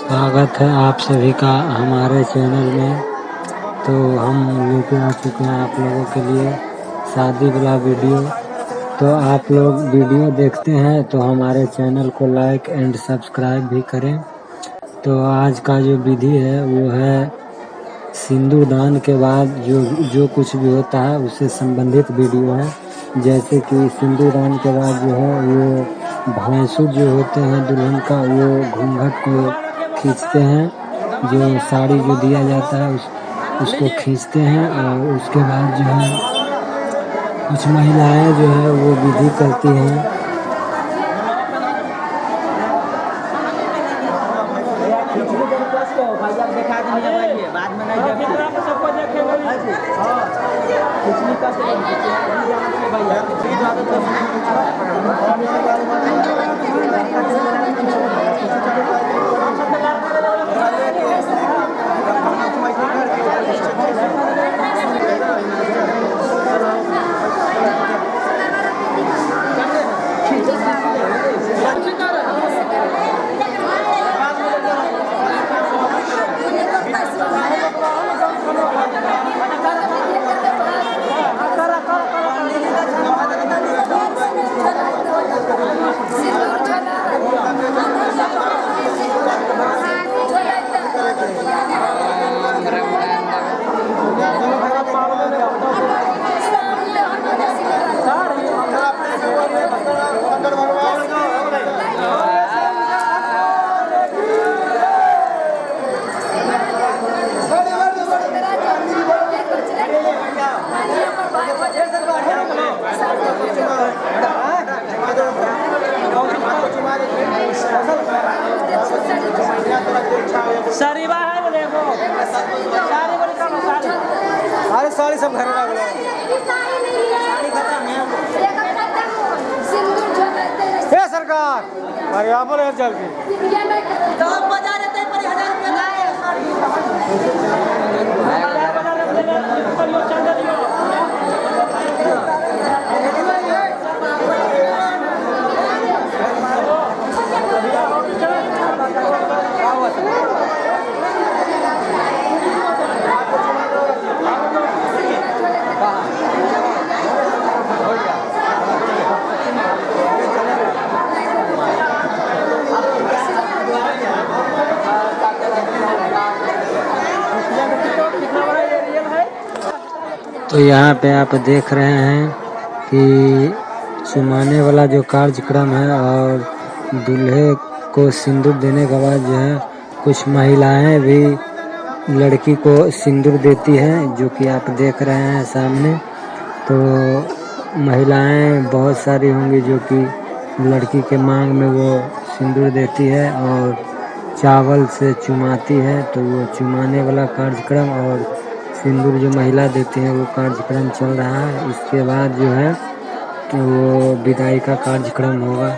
स्वागत है आप सभी का हमारे चैनल में। तो हम लेके आ चुके हैं आप लोगों के लिए शादी वाला वीडियो। तो आप लोग वीडियो देखते हैं तो हमारे चैनल को लाइक एंड सब्सक्राइब भी करें। तो आज का जो विधि है वो है सिंदूर दान के बाद जो कुछ भी होता है उससे संबंधित वीडियो है। जैसे कि सिंदूर दान के बाद जो है वो भैंसुर जो होते हैं दुल्हन का वो घूंघट को खींचते हैं, जो साड़ी जो दिया जाता है उसको खींचते हैं। और उसके बाद जो है कुछ महिलाएं जो है वो विधि करती हैं। अरे सारी सब घर में है सरकार। अरे यहाँ पर चल के तो यहाँ पे आप देख रहे हैं कि चुमाने वाला जो कार्यक्रम है और दूल्हे को सिंदूर देने के बाद जो है कुछ महिलाएं भी लड़की को सिंदूर देती हैं, जो कि आप देख रहे हैं सामने। तो महिलाएं बहुत सारी होंगी जो कि लड़की के मांग में वो सिंदूर देती है और चावल से चुमाती है। तो वो चुमाने वाला कार्यक्रम और सिंदूर जो महिला देती है वो कार्यक्रम चल रहा है। इसके बाद जो है वो विदाई का कार्यक्रम होगा।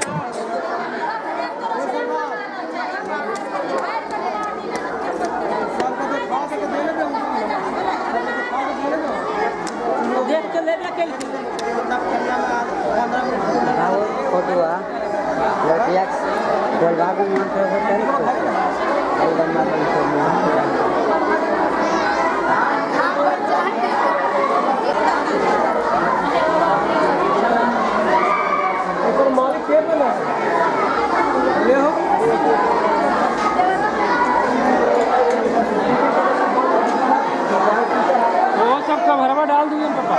सबका भरवा डाल दिए पापा।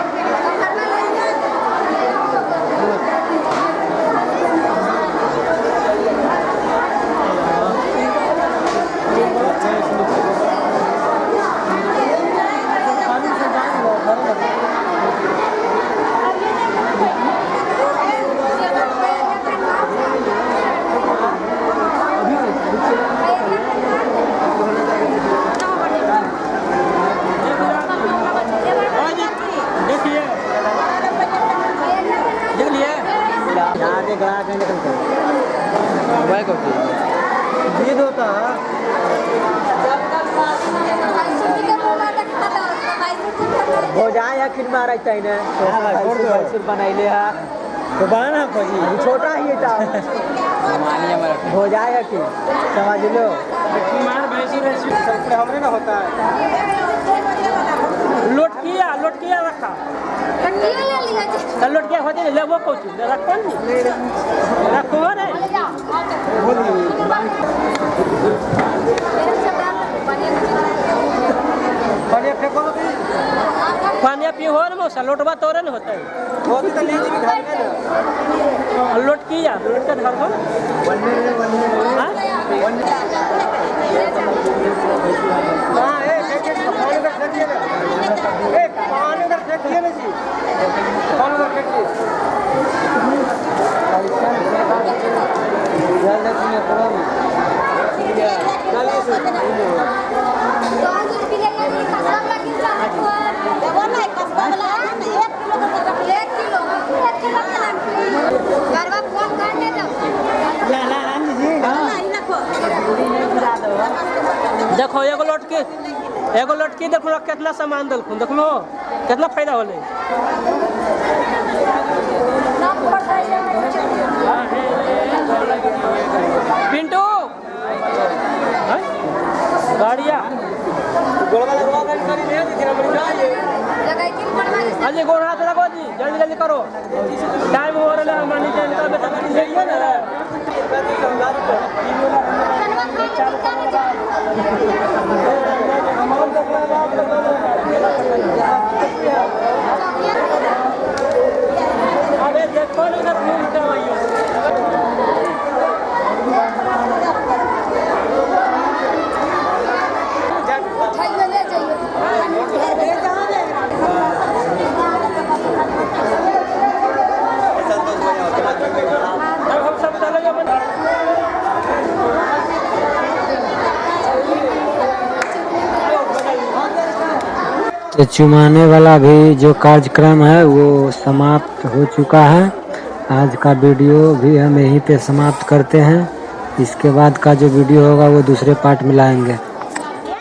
जीत होता हो जाए या किन मारा चाहिए ना बनाइले तो बना छोटा ही था। हो जाएगा कि समझ लो सबसे हमरे ना होता है। लोटकिया रखा लोटकिया होते लेबो कुछ रखो नहीं रखो रे पानी पी हो ना मौसा लोटवा तोरे न होता है होती तो ले जी घर में ना लोटकिया लोटका धर दो हां ए पानी का फेंकिए ना ए पानी का फेंकिए ना जी पानी का फेंकिए जल्दी से पड़ो चलिए से देखो एगो लटकी देखो कितना सामान दिलखुन देख लो कितना फायदा होले पिंटू गाड़िया अजी गोड़ हाथ लगो जी जल्दी जल्दी करो टाइम हो रहा है हमारी जनता बेटा जाइए ना अबे देखो ना इधर घूम के आइए हम सब चले जाओ तो चुमाने वाला भी जो कार्यक्रम है वो समाप्त हो चुका है। आज का वीडियो भी हम यहीं पे समाप्त करते हैं। इसके बाद का जो वीडियो होगा वो दूसरे पार्ट में लाएंगे।